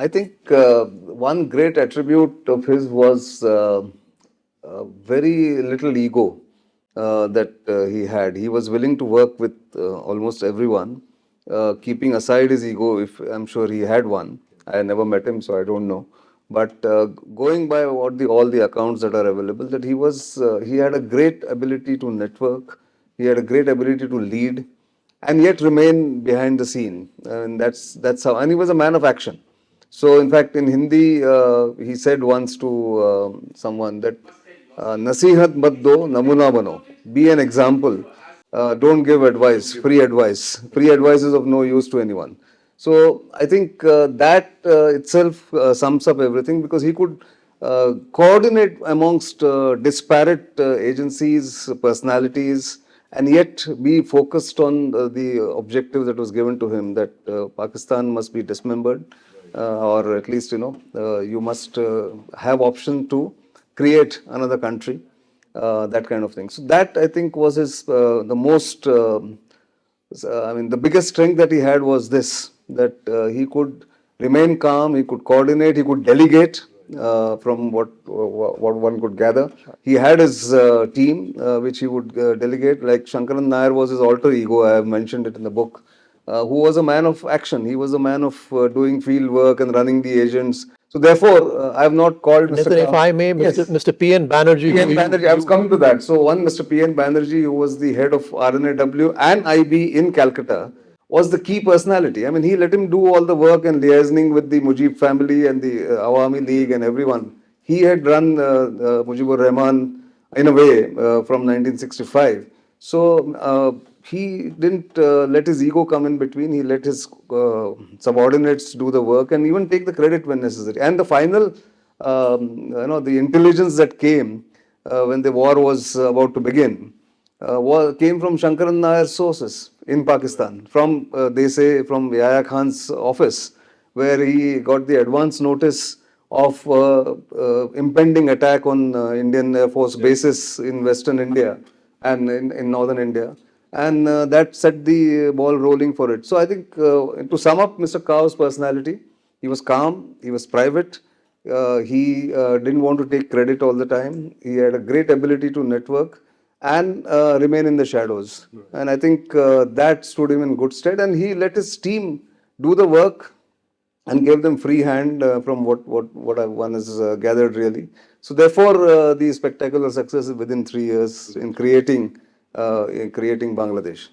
I think one great attribute of his was very little ego that he had. He was willing to work with almost everyone, keeping aside his ego. If I'm sure he had one, I never met him, so I don't know. But going by what all the accounts that are available, that he had a great ability to network. He had a great ability to lead, and yet remain behind the scene. And that's how. And he was a man of action. So, in fact, in Hindi, he said once to someone that Nasihat mat do, namuna bano. Be an example. Don't give advice, free advice. Free advice is of no use to anyone. So, I think that itself sums up everything because he could coordinate amongst disparate agencies, personalities, and yet be focused on the objective that was given to him that Pakistan must be dismembered, or at least you must have option to create another country, that kind of thing. So that I think was his the most. I mean, the biggest strength that he had was this: that he could remain calm, he could coordinate, he could delegate. From what one could gather, he had his team which he would delegate. Like Shankaran Nair was his alter ego. I have mentioned it in the book. Who was a man of action. He was a man of doing field work and running the agents. So therefore, I have not called Mr. Nitin, if I may, Mr. P.N. Banerjee. P.N. Banerjee, I was coming to that. So one Mr. P.N. Banerjee, who was the head of R&AW and IB in Calcutta, was the key personality. I mean, he let him do all the work and liaising with the Mujib family and the Awami League and everyone. He had run Mujibur Rahman in a way from 1965. So he didn't let his ego come in between. He let his subordinates do the work and even take the credit when necessary. And the final, the intelligence that came when the war was about to begin came from Shankaran Nair's sources in Pakistan, from they say from Yahya Khan's office, where he got the advance notice of impending attack on Indian Air Force bases in Western India and in Northern India. And that set the ball rolling for it. So I think to sum up Mr. Kaur's personality, he was calm, he was private, he didn't want to take credit all the time. He had a great ability to network and remain in the shadows. Right. And I think that stood him in good stead. And he let his team do the work and gave them free hand from what one has gathered really. So therefore, the spectacular success within 3 years in creating Bangladesh.